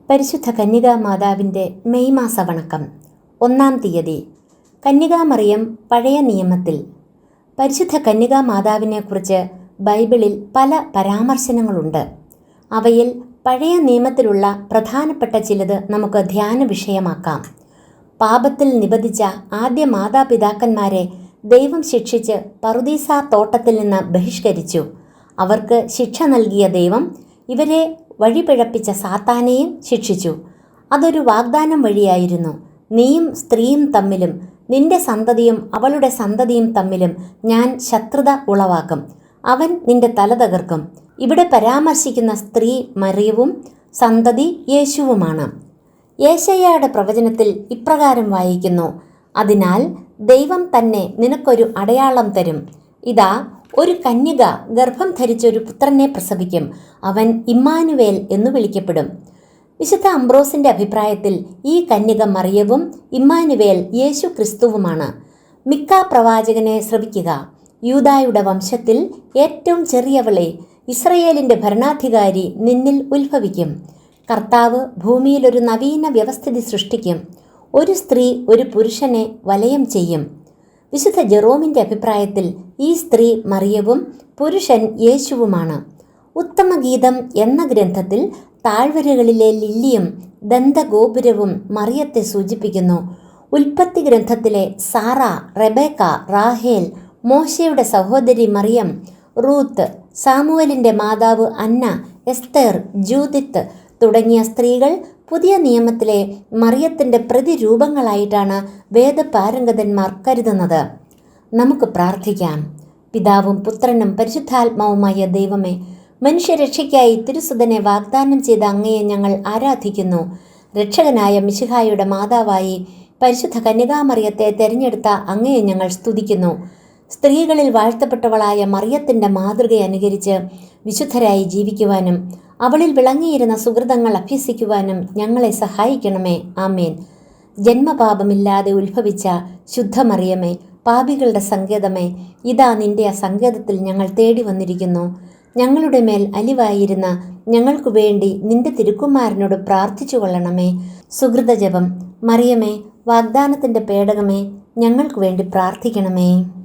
പരിശുദ്ധ കന്യകാമാതാവിൻ്റെ മെയ് മാസ വണക്കം 1-ാം തീയതി. കന്യകാമറിയം പഴയ നിയമത്തിൽ. പരിശുദ്ധ കന്യകാമാതാവിനെക്കുറിച്ച് ബൈബിളിൽ പല പരാമർശനങ്ങളുണ്ട്. അവയിൽ പഴയ നിയമത്തിലുള്ള പ്രധാനപ്പെട്ട ചിലത് നമുക്ക് ധ്യാന വിഷയമാക്കാം. പാപത്തിൽ നിബന്ധിച്ച ആദ്യ മാതാപിതാക്കന്മാരെ ദൈവം ശിക്ഷിച്ച് പറുദീസ തോട്ടത്തിൽ നിന്ന് ബഹിഷ്കരിച്ചു. അവർക്ക് ശിക്ഷ നൽകിയ ദൈവം ഇവരെ വഴിപിഴപ്പിച്ച സാത്താനെയും ശിക്ഷിച്ചു. അതൊരു വാഗ്ദാനം വഴിയായിരുന്നു. നീയും സ്ത്രീയും തമ്മിലും നിന്റെ സന്തതിയും അവളുടെ സന്തതിയും തമ്മിലും ഞാൻ ശത്രുത ഉളവാക്കും. അവൻ നിന്റെ തല തകർക്കും. ഇവിടെ പരാമർശിക്കുന്ന സ്ത്രീ മറിയവും സന്തതി യേശുവുമാണ്. യേശയ്യായുടെ പ്രവചനത്തിൽ ഇപ്രകാരം വായിക്കുന്നു: അതിനാൽ ദൈവം തന്നെ നിനക്കൊരു അടയാളം തരും. ഇതാ, ഒരു കന്യക ഗർഭം ധരിച്ചൊരു പുത്രനെ പ്രസവിക്കും. അവൻ ഇമ്മാനുവേൽ എന്നു വിളിക്കപ്പെടും. വിശുദ്ധ അംബ്രോസിന്റെ അഭിപ്രായത്തിൽ ഈ കന്യക മറിയവും ഇമ്മാനുവേൽ യേശു ക്രിസ്തുവുമാണ്. മിക്ക പ്രവാചകനെ ശ്രവിക്കുക. യൂദായുടെ വംശത്തിൽ ഏറ്റവും ചെറിയവളെ, ഇസ്രയേലിന്റെ ഭരണാധികാരി നിന്നിൽ ഉത്ഭവിക്കും. കർത്താവ് ഭൂമിയിൽ ഒരു നവീന വ്യവസ്ഥിതി സൃഷ്ടിക്കും. ഒരു സ്ത്രീ ഒരു പുരുഷനെ വലയം ചെയ്യും. വിശുദ്ധ ജെറോമിന്റെ അഭിപ്രായത്തിൽ ഈ സ്ത്രീ മറിയവും പുരുഷൻ യേശുവുമാണ്. ഉത്തമഗീതം എന്ന ഗ്രന്ഥത്തിൽ താഴ്വരകളിലെ ലില്ലിയും ദന്തഗോപുരവും മറിയത്തെ സൂചിപ്പിക്കുന്നു. ഉൽപ്പത്തി ഗ്രന്ഥത്തിലെ സാറ, റെബേക്ക, റാഹേൽ, മോശയുടെ സഹോദരി മറിയം, റൂത്ത്, സാമുവലിന്റെ മാതാവ് അന്ന, എസ്തേർ, ജൂദിത്ത് തുടങ്ങിയ സ്ത്രീകൾ പുതിയ നിയമത്തിലെ മറിയത്തിൻ്റെ പ്രതിരൂപങ്ങളായിട്ടാണ് വേദപാരംഗതന്മാർ കരുതുന്നത്. നമുക്ക് പ്രാർത്ഥിക്കാം. പിതാവും പുത്രനും പരിശുദ്ധാത്മാവുമായ ദൈവമേ, മനുഷ്യരക്ഷയ്ക്കായി തിരുസുതനെ വാഗ്ദാനം ചെയ്ത അങ്ങയെ ഞങ്ങൾ ആരാധിക്കുന്നു. രക്ഷകനായ മിശിഹായുടെ മാതാവായി പരിശുദ്ധ കന്യകാമറിയത്തെ തെരഞ്ഞെടുത്ത അങ്ങയെ ഞങ്ങൾ സ്തുതിക്കുന്നു. സ്ത്രീകളിൽ വാഴ്ത്തപ്പെട്ടവളായ മറിയത്തിൻ്റെ മാതൃക അനുകരിച്ച് വിശുദ്ധരായി ജീവിക്കുവാനും അവളിൽ വിളങ്ങിയിരുന്ന സുഹൃതങ്ങൾ അഭ്യസിക്കുവാനും ഞങ്ങളെ സഹായിക്കണമേ. ആമേൻ. ജന്മപാപമില്ലാതെ ഉത്ഭവിച്ച ശുദ്ധമറിയമേ, പാപികളുടെ സങ്കേതമേ, ഇതാ നിന്റെ ആ സങ്കേതത്തിൽ ഞങ്ങൾ തേടി വന്നിരിക്കുന്നു. ഞങ്ങളുടെ മേൽ അലിവായിരുന്ന ഞങ്ങൾക്കു വേണ്ടി നിന്റെ തിരുക്കുമാരനോട് പ്രാർത്ഥിച്ചു കൊള്ളണമേ. സുഹൃതജപം. മറിയമേ, വാഗ്ദാനത്തിൻ്റെ പേടകമേ, ഞങ്ങൾക്കു വേണ്ടി പ്രാർത്ഥിക്കണമേ.